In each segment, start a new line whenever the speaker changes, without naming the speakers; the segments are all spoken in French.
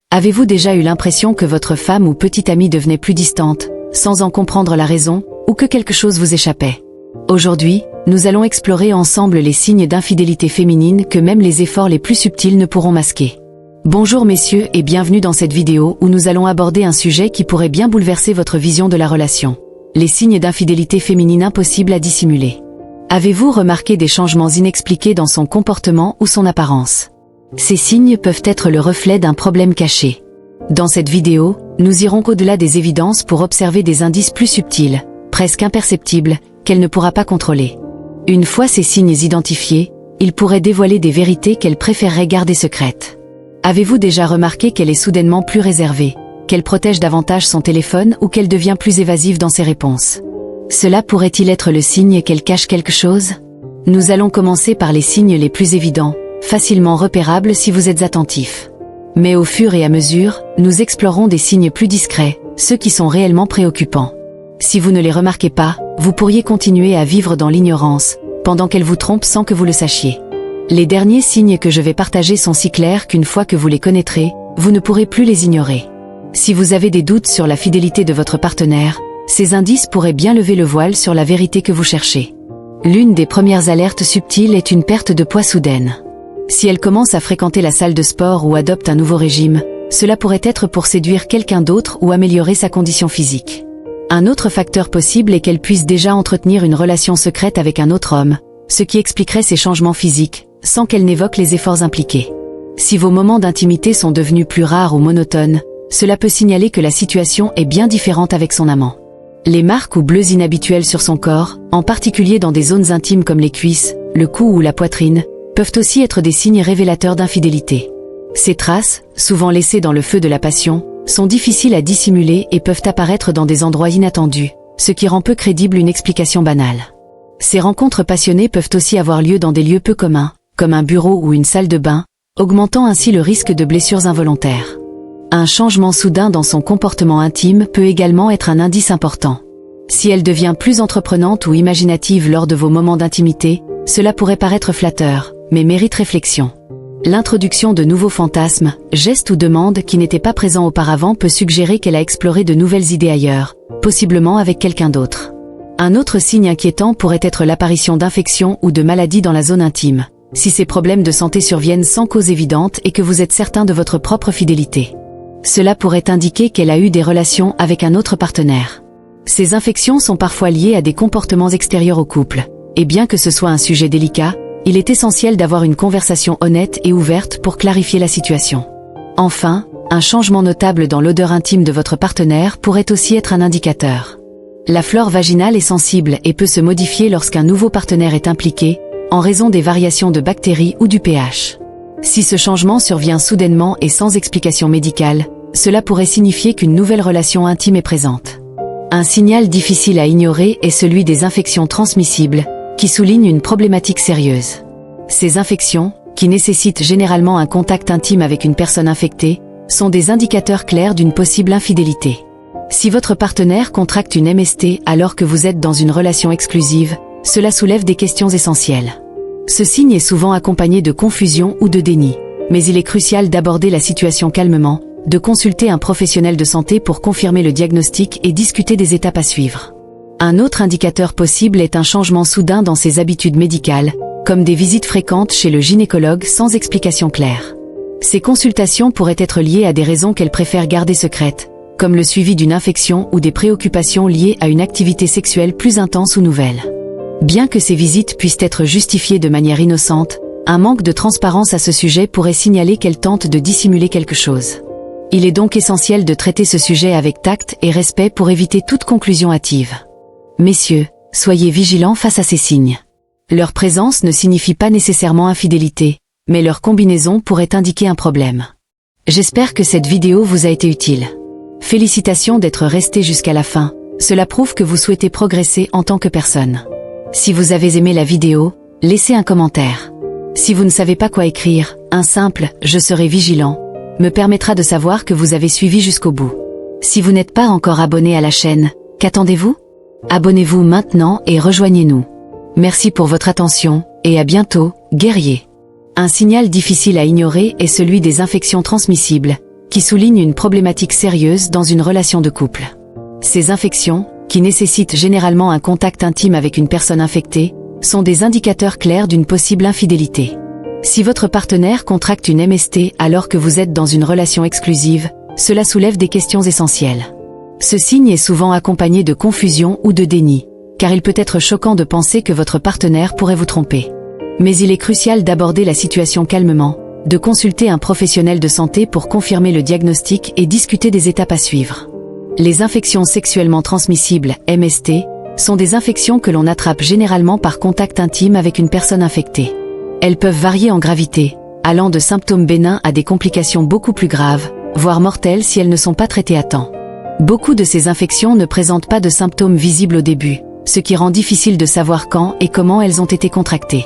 Avez-vous déjà eu l'impression que votre femme ou petite amie devenait plus distante, sans en comprendre la raison, ou que quelque chose vous échappait? Aujourd'hui, nous allons explorer ensemble les signes d'infidélité féminine que même les efforts les plus subtils ne pourront masquer. Bonjour messieurs et bienvenue dans cette vidéo où nous allons aborder un sujet qui pourrait bien bouleverser votre vision de la relation. Les signes d'infidélité féminine impossibles à dissimuler. Avez-vous remarqué des changements inexpliqués dans son comportement ou son apparence? Ces signes peuvent être le reflet d'un problème caché. Dans cette vidéo, nous irons au-delà des évidences pour observer des indices plus subtils, presque imperceptibles, qu'elle ne pourra pas contrôler. Une fois ces signes identifiés, ils pourraient dévoiler des vérités qu'elle préférerait garder secrètes. Avez-vous déjà remarqué qu'elle est soudainement plus réservée, qu'elle protège davantage son téléphone ou qu'elle devient plus évasive dans ses réponses? Cela pourrait-il être le signe qu'elle cache quelque chose? Nous allons commencer par les signes les plus évidents, facilement repérables si vous êtes attentif. Mais au fur et à mesure, nous explorons des signes plus discrets, ceux qui sont réellement préoccupants. Si vous ne les remarquez pas, vous pourriez continuer à vivre dans l'ignorance, pendant qu'elle vous trompe sans que vous le sachiez. Les derniers signes que je vais partager sont si clairs qu'une fois que vous les connaîtrez, vous ne pourrez plus les ignorer. Si vous avez des doutes sur la fidélité de votre partenaire, ces indices pourraient bien lever le voile sur la vérité que vous cherchez. L'une des premières alertes subtiles est une perte de poids soudaine. Si elle commence à fréquenter la salle de sport ou adopte un nouveau régime, cela pourrait être pour séduire quelqu'un d'autre ou améliorer sa condition physique. Un autre facteur possible est qu'elle puisse déjà entretenir une relation secrète avec un autre homme, ce qui expliquerait ces changements physiques, sans qu'elle n'évoque les efforts impliqués. Si vos moments d'intimité sont devenus plus rares ou monotones, cela peut signaler que la situation est bien différente avec son amant. Les marques ou bleus inhabituels sur son corps, en particulier dans des zones intimes comme les cuisses, le cou ou la poitrine, peuvent aussi être des signes révélateurs d'infidélité. Ces traces, souvent laissées dans le feu de la passion, sont difficiles à dissimuler et peuvent apparaître dans des endroits inattendus, ce qui rend peu crédible une explication banale. Ces rencontres passionnées peuvent aussi avoir lieu dans des lieux peu communs, comme un bureau ou une salle de bain, augmentant ainsi le risque de blessures involontaires. Un changement soudain dans son comportement intime peut également être un indice important. Si elle devient plus entreprenante ou imaginative lors de vos moments d'intimité, cela pourrait paraître flatteur, mais mérite réflexion. L'introduction de nouveaux fantasmes, gestes ou demandes qui n'étaient pas présents auparavant peut suggérer qu'elle a exploré de nouvelles idées ailleurs, possiblement avec quelqu'un d'autre. Un autre signe inquiétant pourrait être l'apparition d'infections ou de maladies dans la zone intime, si ces problèmes de santé surviennent sans cause évidente et que vous êtes certain de votre propre fidélité. Cela pourrait indiquer qu'elle a eu des relations avec un autre partenaire. Ces infections sont parfois liées à des comportements extérieurs au couple, et bien que ce soit un sujet délicat, il est essentiel d'avoir une conversation honnête et ouverte pour clarifier la situation. Enfin, un changement notable dans l'odeur intime de votre partenaire pourrait aussi être un indicateur. La flore vaginale est sensible et peut se modifier lorsqu'un nouveau partenaire est impliqué, en raison des variations de bactéries ou du pH. Si ce changement survient soudainement et sans explication médicale, cela pourrait signifier qu'une nouvelle relation intime est présente. Un signal difficile à ignorer est celui des infections transmissibles, qui souligne une problématique sérieuse. Ces infections, qui nécessitent généralement un contact intime avec une personne infectée, sont des indicateurs clairs d'une possible infidélité. Si votre partenaire contracte une MST alors que vous êtes dans une relation exclusive, cela soulève des questions essentielles. Ce signe est souvent accompagné de confusion ou de déni, mais il est crucial d'aborder la situation calmement, de consulter un professionnel de santé pour confirmer le diagnostic et discuter des étapes à suivre. Un autre indicateur possible est un changement soudain dans ses habitudes médicales, comme des visites fréquentes chez le gynécologue sans explication claire. Ces consultations pourraient être liées à des raisons qu'elle préfère garder secrètes, comme le suivi d'une infection ou des préoccupations liées à une activité sexuelle plus intense ou nouvelle. Bien que ces visites puissent être justifiées de manière innocente, un manque de transparence à ce sujet pourrait signaler qu'elle tente de dissimuler quelque chose. Il est donc essentiel de traiter ce sujet avec tact et respect pour éviter toute conclusion hâtive. Messieurs, soyez vigilants face à ces signes. Leur présence ne signifie pas nécessairement infidélité, mais leur combinaison pourrait indiquer un problème. J'espère que cette vidéo vous a été utile. Félicitations d'être resté jusqu'à la fin, cela prouve que vous souhaitez progresser en tant que personne. Si vous avez aimé la vidéo, laissez un commentaire. Si vous ne savez pas quoi écrire, un simple « Je serai vigilant » me permettra de savoir que vous avez suivi jusqu'au bout. Si vous n'êtes pas encore abonné à la chaîne, qu'attendez-vous? Abonnez-vous maintenant et rejoignez-nous. Merci pour votre attention, et à bientôt, guerriers. Un signal difficile à ignorer est celui des infections transmissibles, qui soulignent une problématique sérieuse dans une relation de couple. Ces infections, qui nécessitent généralement un contact intime avec une personne infectée, sont des indicateurs clairs d'une possible infidélité. Si votre partenaire contracte une MST alors que vous êtes dans une relation exclusive, cela soulève des questions essentielles. Ce signe est souvent accompagné de confusion ou de déni, car il peut être choquant de penser que votre partenaire pourrait vous tromper. Mais il est crucial d'aborder la situation calmement, de consulter un professionnel de santé pour confirmer le diagnostic et discuter des étapes à suivre. Les infections sexuellement transmissibles, MST, sont des infections que l'on attrape généralement par contact intime avec une personne infectée. Elles peuvent varier en gravité, allant de symptômes bénins à des complications beaucoup plus graves, voire mortelles si elles ne sont pas traitées à temps. Beaucoup de ces infections ne présentent pas de symptômes visibles au début, ce qui rend difficile de savoir quand et comment elles ont été contractées.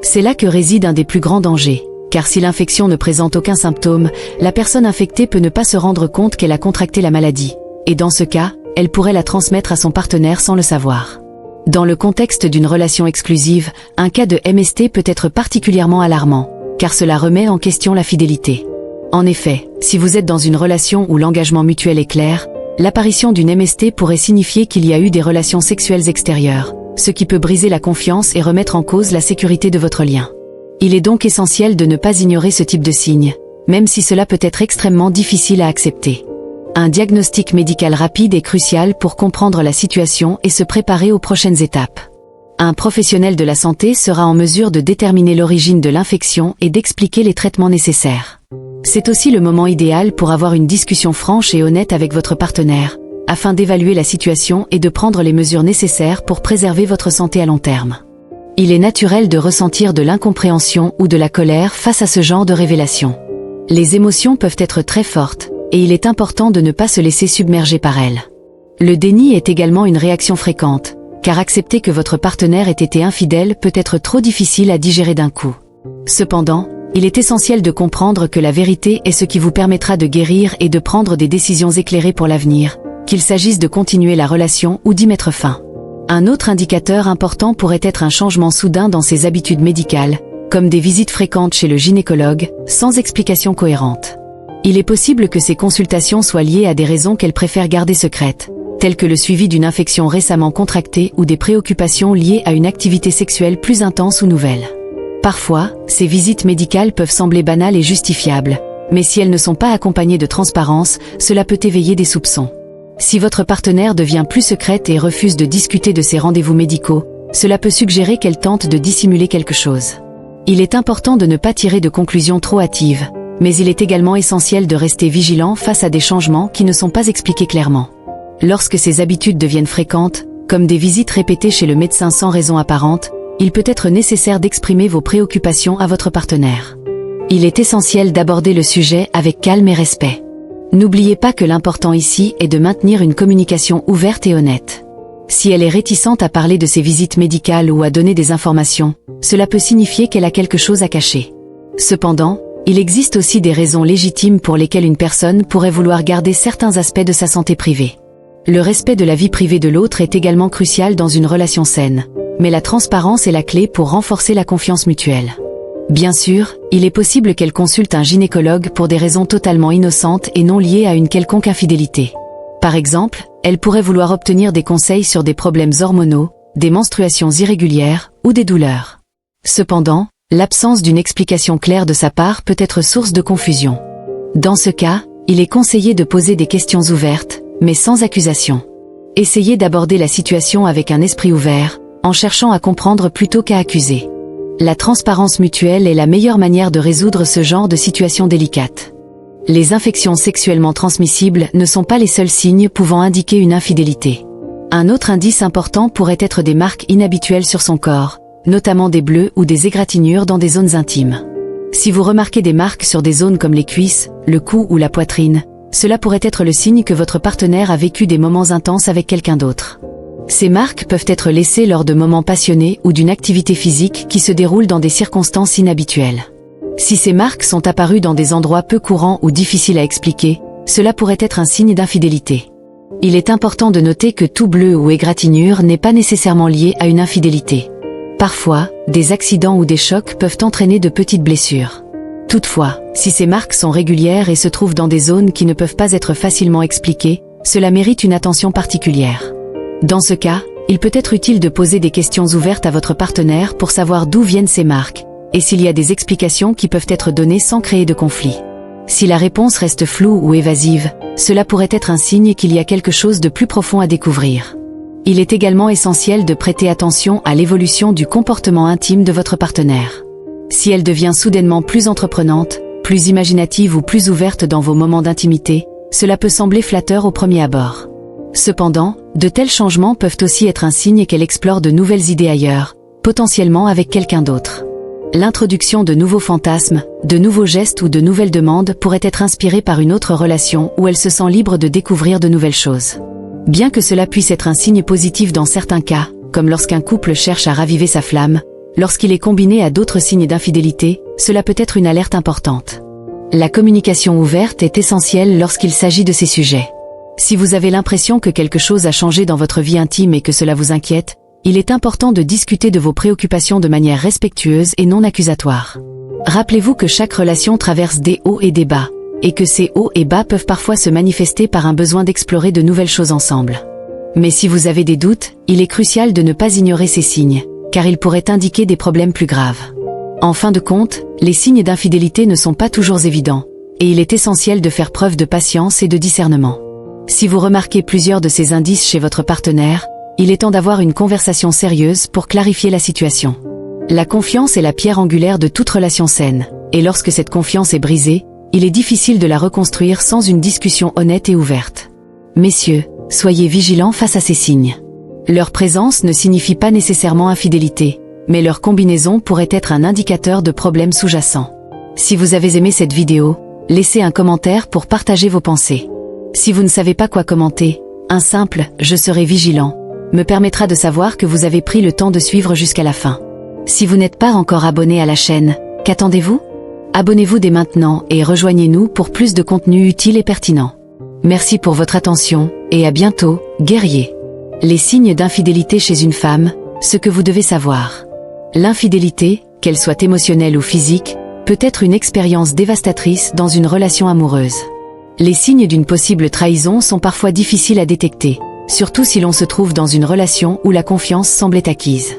C'est là que réside un des plus grands dangers, car si l'infection ne présente aucun symptôme, la personne infectée peut ne pas se rendre compte qu'elle a contracté la maladie, et dans ce cas, elle pourrait la transmettre à son partenaire sans le savoir. Dans le contexte d'une relation exclusive, un cas de MST peut être particulièrement alarmant, car cela remet en question la fidélité. En effet, si vous êtes dans une relation où l'engagement mutuel est clair, l'apparition d'une MST pourrait signifier qu'il y a eu des relations sexuelles extérieures, ce qui peut briser la confiance et remettre en cause la sécurité de votre lien. Il est donc essentiel de ne pas ignorer ce type de signe, même si cela peut être extrêmement difficile à accepter. Un diagnostic médical rapide est crucial pour comprendre la situation et se préparer aux prochaines étapes. Un professionnel de la santé sera en mesure de déterminer l'origine de l'infection et d'expliquer les traitements nécessaires. C'est aussi le moment idéal pour avoir une discussion franche et honnête avec votre partenaire, afin d'évaluer la situation et de prendre les mesures nécessaires pour préserver votre santé à long terme. Il est naturel de ressentir de l'incompréhension ou de la colère face à ce genre de révélation. Les émotions peuvent être très fortes, et il est important de ne pas se laisser submerger par elles. Le déni est également une réaction fréquente, car accepter que votre partenaire ait été infidèle peut être trop difficile à digérer d'un coup. Cependant, il est essentiel de comprendre que la vérité est ce qui vous permettra de guérir et de prendre des décisions éclairées pour l'avenir, qu'il s'agisse de continuer la relation ou d'y mettre fin. Un autre indicateur important pourrait être un changement soudain dans ses habitudes médicales, comme des visites fréquentes chez le gynécologue, sans explication cohérente. Il est possible que ces consultations soient liées à des raisons qu'elle préfère garder secrètes, telles que le suivi d'une infection récemment contractée ou des préoccupations liées à une activité sexuelle plus intense ou nouvelle. Parfois, ces visites médicales peuvent sembler banales et justifiables, mais si elles ne sont pas accompagnées de transparence, cela peut éveiller des soupçons. Si votre partenaire devient plus secrète et refuse de discuter de ses rendez-vous médicaux, cela peut suggérer qu'elle tente de dissimuler quelque chose. Il est important de ne pas tirer de conclusions trop hâtives, mais il est également essentiel de rester vigilant face à des changements qui ne sont pas expliqués clairement. Lorsque ces habitudes deviennent fréquentes, comme des visites répétées chez le médecin sans raison apparente, il peut être nécessaire d'exprimer vos préoccupations à votre partenaire. Il est essentiel d'aborder le sujet avec calme et respect. N'oubliez pas que l'important ici est de maintenir une communication ouverte et honnête. Si elle est réticente à parler de ses visites médicales ou à donner des informations, cela peut signifier qu'elle a quelque chose à cacher. Cependant, il existe aussi des raisons légitimes pour lesquelles une personne pourrait vouloir garder certains aspects de sa santé privée. Le respect de la vie privée de l'autre est également crucial dans une relation saine, mais la transparence est la clé pour renforcer la confiance mutuelle. Bien sûr, il est possible qu'elle consulte un gynécologue pour des raisons totalement innocentes et non liées à une quelconque infidélité. Par exemple, elle pourrait vouloir obtenir des conseils sur des problèmes hormonaux, des menstruations irrégulières ou des douleurs. Cependant, l'absence d'une explication claire de sa part peut être source de confusion. Dans ce cas, il est conseillé de poser des questions ouvertes, mais sans accusation. Essayez d'aborder la situation avec un esprit ouvert, en cherchant à comprendre plutôt qu'à accuser. La transparence mutuelle est la meilleure manière de résoudre ce genre de situation délicate. Les infections sexuellement transmissibles ne sont pas les seuls signes pouvant indiquer une infidélité. Un autre indice important pourrait être des marques inhabituelles sur son corps, notamment des bleus ou des égratignures dans des zones intimes. Si vous remarquez des marques sur des zones comme les cuisses, le cou ou la poitrine, cela pourrait être le signe que votre partenaire a vécu des moments intenses avec quelqu'un d'autre. Ces marques peuvent être laissées lors de moments passionnés ou d'une activité physique qui se déroule dans des circonstances inhabituelles. Si ces marques sont apparues dans des endroits peu courants ou difficiles à expliquer, cela pourrait être un signe d'infidélité. Il est important de noter que tout bleu ou égratignure n'est pas nécessairement lié à une infidélité. Parfois, des accidents ou des chocs peuvent entraîner de petites blessures. Toutefois, si ces marques sont régulières et se trouvent dans des zones qui ne peuvent pas être facilement expliquées, cela mérite une attention particulière. Dans ce cas, il peut être utile de poser des questions ouvertes à votre partenaire pour savoir d'où viennent ces marques, et s'il y a des explications qui peuvent être données sans créer de conflit. Si la réponse reste floue ou évasive, cela pourrait être un signe qu'il y a quelque chose de plus profond à découvrir. Il est également essentiel de prêter attention à l'évolution du comportement intime de votre partenaire. Si elle devient soudainement plus entreprenante, plus imaginative ou plus ouverte dans vos moments d'intimité, cela peut sembler flatteur au premier abord. Cependant, de tels changements peuvent aussi être un signe qu'elle explore de nouvelles idées ailleurs, potentiellement avec quelqu'un d'autre. L'introduction de nouveaux fantasmes, de nouveaux gestes ou de nouvelles demandes pourrait être inspirée par une autre relation où elle se sent libre de découvrir de nouvelles choses. Bien que cela puisse être un signe positif dans certains cas, comme lorsqu'un couple cherche à raviver sa flamme, lorsqu'il est combiné à d'autres signes d'infidélité, cela peut être une alerte importante. La communication ouverte est essentielle lorsqu'il s'agit de ces sujets. Si vous avez l'impression que quelque chose a changé dans votre vie intime et que cela vous inquiète, il est important de discuter de vos préoccupations de manière respectueuse et non accusatoire. Rappelez-vous que chaque relation traverse des hauts et des bas, et que ces hauts et bas peuvent parfois se manifester par un besoin d'explorer de nouvelles choses ensemble. Mais si vous avez des doutes, il est crucial de ne pas ignorer ces signes, car ils pourraient indiquer des problèmes plus graves. En fin de compte, les signes d'infidélité ne sont pas toujours évidents, et il est essentiel de faire preuve de patience et de discernement. Si vous remarquez plusieurs de ces indices chez votre partenaire, il est temps d'avoir une conversation sérieuse pour clarifier la situation. La confiance est la pierre angulaire de toute relation saine, et lorsque cette confiance est brisée, il est difficile de la reconstruire sans une discussion honnête et ouverte. Messieurs, soyez vigilants face à ces signes. Leur présence ne signifie pas nécessairement infidélité, mais leur combinaison pourrait être un indicateur de problèmes sous-jacents. Si vous avez aimé cette vidéo, laissez un commentaire pour partager vos pensées. Si vous ne savez pas quoi commenter, un simple « je serai vigilant » me permettra de savoir que vous avez pris le temps de suivre jusqu'à la fin. Si vous n'êtes pas encore abonné à la chaîne, qu'attendez-vous? Abonnez-vous dès maintenant et rejoignez-nous pour plus de contenu utile et pertinent. Merci pour votre attention, et à bientôt, guerriers. Les signes d'infidélité chez une femme, ce que vous devez savoir. L'infidélité, qu'elle soit émotionnelle ou physique, peut être une expérience dévastatrice dans une relation amoureuse. Les signes d'une possible trahison sont parfois difficiles à détecter, surtout si l'on se trouve dans une relation où la confiance semblait acquise.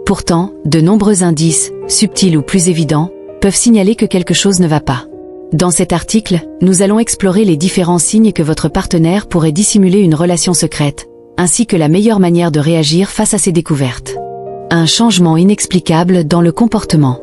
Pourtant, de nombreux indices, subtils ou plus évidents, peuvent signaler que quelque chose ne va pas. Dans cet article, nous allons explorer les différents signes que votre partenaire pourrait dissimuler une relation secrète, ainsi que la meilleure manière de réagir face à ces découvertes. Un changement inexplicable dans le comportement.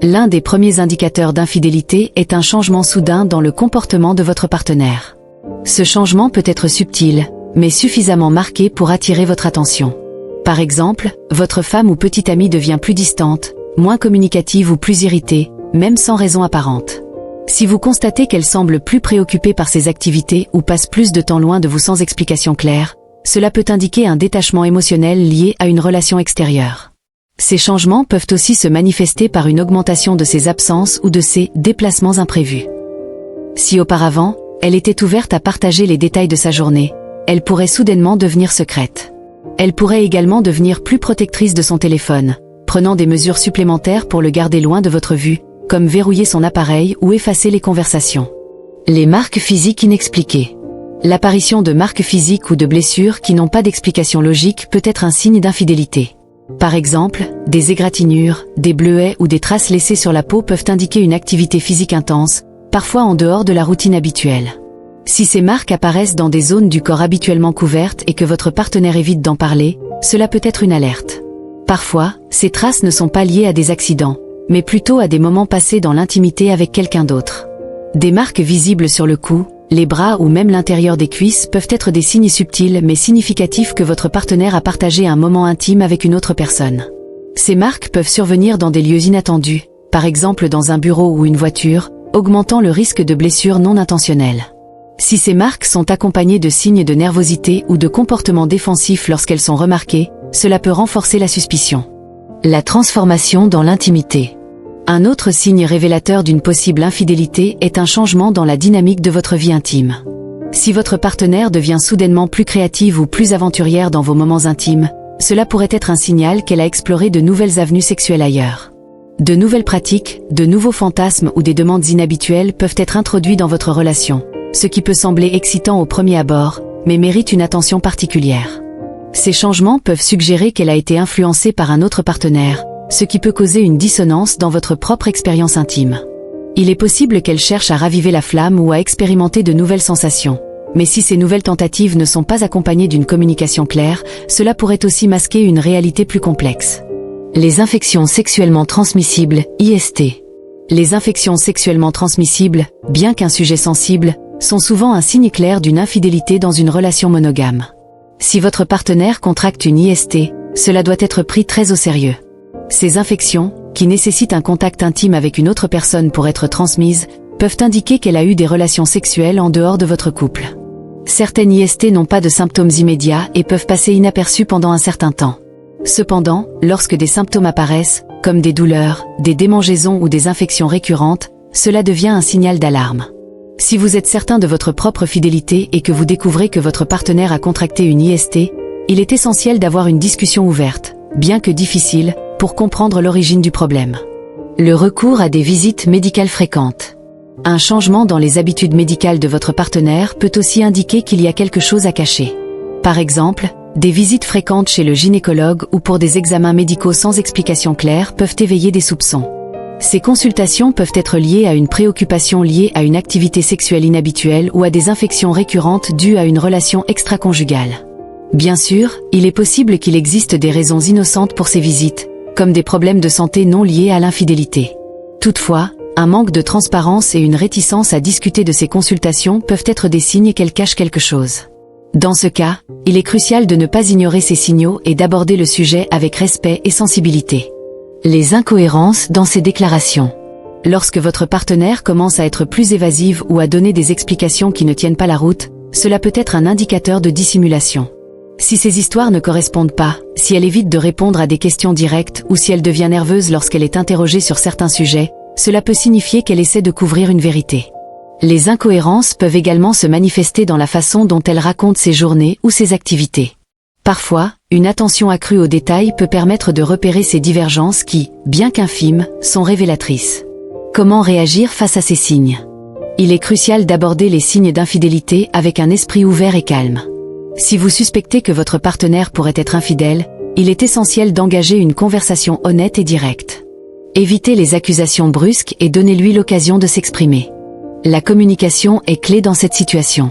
L'un des premiers indicateurs d'infidélité est un changement soudain dans le comportement de votre partenaire. Ce changement peut être subtil, mais suffisamment marqué pour attirer votre attention. Par exemple, votre femme ou petite amie devient plus distante, moins communicative ou plus irritée, même sans raison apparente. Si vous constatez qu'elle semble plus préoccupée par ses activités ou passe plus de temps loin de vous sans explication claire, cela peut indiquer un détachement émotionnel lié à une relation extérieure. Ces changements peuvent aussi se manifester par une augmentation de ses absences ou de ses déplacements imprévus. Si auparavant, elle était ouverte à partager les détails de sa journée, elle pourrait soudainement devenir secrète. Elle pourrait également devenir plus protectrice de son téléphone, prenant des mesures supplémentaires pour le garder loin de votre vue, comme verrouiller son appareil ou effacer les conversations. Les marques physiques inexpliquées. L'apparition de marques physiques ou de blessures qui n'ont pas d'explication logique peut être un signe d'infidélité. Par exemple, des égratignures, des bleuets ou des traces laissées sur la peau peuvent indiquer une activité physique intense, parfois en dehors de la routine habituelle. Si ces marques apparaissent dans des zones du corps habituellement couvertes et que votre partenaire évite d'en parler, cela peut être une alerte. Parfois, ces traces ne sont pas liées à des accidents, mais plutôt à des moments passés dans l'intimité avec quelqu'un d'autre. Des marques visibles sur le cou, les bras ou même l'intérieur des cuisses peuvent être des signes subtils mais significatifs que votre partenaire a partagé un moment intime avec une autre personne. Ces marques peuvent survenir dans des lieux inattendus, par exemple dans un bureau ou une voiture, augmentant le risque de blessures non intentionnelles. Si ces marques sont accompagnées de signes de nervosité ou de comportements défensifs lorsqu'elles sont remarquées, cela peut renforcer la suspicion. La transformation dans l'intimité. Un autre signe révélateur d'une possible infidélité est un changement dans la dynamique de votre vie intime. Si votre partenaire devient soudainement plus créative ou plus aventurière dans vos moments intimes, cela pourrait être un signal qu'elle a exploré de nouvelles avenues sexuelles ailleurs. De nouvelles pratiques, de nouveaux fantasmes ou des demandes inhabituelles peuvent être introduits dans votre relation, ce qui peut sembler excitant au premier abord, mais mérite une attention particulière. Ces changements peuvent suggérer qu'elle a été influencée par un autre partenaire, ce qui peut causer une dissonance dans votre propre expérience intime. Il est possible qu'elle cherche à raviver la flamme ou à expérimenter de nouvelles sensations. Mais si ces nouvelles tentatives ne sont pas accompagnées d'une communication claire, cela pourrait aussi masquer une réalité plus complexe. Les infections sexuellement transmissibles, IST. Les infections sexuellement transmissibles, bien qu'un sujet sensible, sont souvent un signe clair d'une infidélité dans une relation monogame. Si votre partenaire contracte une IST, cela doit être pris très au sérieux. Ces infections, qui nécessitent un contact intime avec une autre personne pour être transmises, peuvent indiquer qu'elle a eu des relations sexuelles en dehors de votre couple. Certaines IST n'ont pas de symptômes immédiats et peuvent passer inaperçus pendant un certain temps. Cependant, lorsque des symptômes apparaissent, comme des douleurs, des démangeaisons ou des infections récurrentes, cela devient un signal d'alarme. Si vous êtes certain de votre propre fidélité et que vous découvrez que votre partenaire a contracté une IST, il est essentiel d'avoir une discussion ouverte, bien que difficile, pour comprendre l'origine du problème. Le recours à des visites médicales fréquentes. Un changement dans les habitudes médicales de votre partenaire peut aussi indiquer qu'il y a quelque chose à cacher. Par exemple, des visites fréquentes chez le gynécologue ou pour des examens médicaux sans explication claire peuvent éveiller des soupçons. Ces consultations peuvent être liées à une préoccupation liée à une activité sexuelle inhabituelle ou à des infections récurrentes dues à une relation extra-conjugale. Bien sûr, il est possible qu'il existe des raisons innocentes pour ces visites, comme des problèmes de santé non liés à l'infidélité. Toutefois, un manque de transparence et une réticence à discuter de ces consultations peuvent être des signes qu'elles cachent quelque chose. Dans ce cas, il est crucial de ne pas ignorer ces signaux et d'aborder le sujet avec respect et sensibilité. Les incohérences dans ces déclarations. Lorsque votre partenaire commence à être plus évasive ou à donner des explications qui ne tiennent pas la route, cela peut être un indicateur de dissimulation. Si ces histoires ne correspondent pas, si elle évite de répondre à des questions directes ou si elle devient nerveuse lorsqu'elle est interrogée sur certains sujets, cela peut signifier qu'elle essaie de couvrir une vérité. Les incohérences peuvent également se manifester dans la façon dont elle raconte ses journées ou ses activités. Parfois, une attention accrue aux détails peut permettre de repérer ces divergences qui, bien qu'infimes, sont révélatrices. Comment réagir face à ces signes? Il est crucial d'aborder les signes d'infidélité avec un esprit ouvert et calme. Si vous suspectez que votre partenaire pourrait être infidèle, il est essentiel d'engager une conversation honnête et directe. Évitez les accusations brusques et donnez-lui l'occasion de s'exprimer. La communication est clé dans cette situation.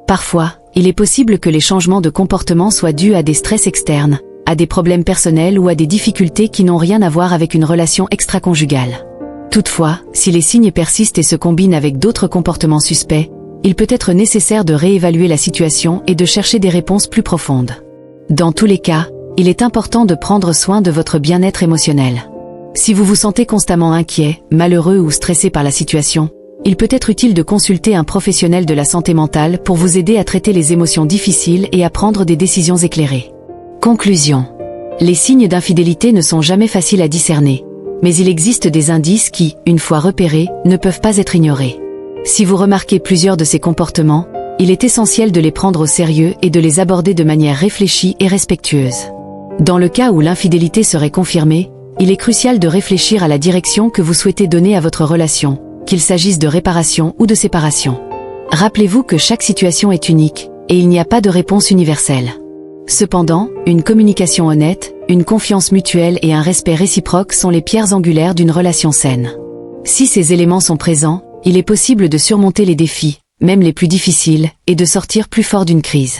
Parfois, il est possible que les changements de comportement soient dus à des stress externes, à des problèmes personnels ou à des difficultés qui n'ont rien à voir avec une relation extra-conjugale. Toutefois, si les signes persistent et se combinent avec d'autres comportements suspects, il peut être nécessaire de réévaluer la situation et de chercher des réponses plus profondes. Dans tous les cas, il est important de prendre soin de votre bien-être émotionnel. Si vous vous sentez constamment inquiet, malheureux ou stressé par la situation, il peut être utile de consulter un professionnel de la santé mentale pour vous aider à traiter les émotions difficiles et à prendre des décisions éclairées. Conclusion. Les signes d'infidélité ne sont jamais faciles à discerner, mais il existe des indices qui, une fois repérés, ne peuvent pas être ignorés. Si vous remarquez plusieurs de ces comportements, il est essentiel de les prendre au sérieux et de les aborder de manière réfléchie et respectueuse. Dans le cas où l'infidélité serait confirmée, il est crucial de réfléchir à la direction que vous souhaitez donner à votre relation, qu'il s'agisse de réparation ou de séparation. Rappelez-vous que chaque situation est unique, et il n'y a pas de réponse universelle. Cependant, une communication honnête, une confiance mutuelle et un respect réciproque sont les pierres angulaires d'une relation saine. Si ces éléments sont présents, il est possible de surmonter les défis, même les plus difficiles, et de sortir plus fort d'une crise.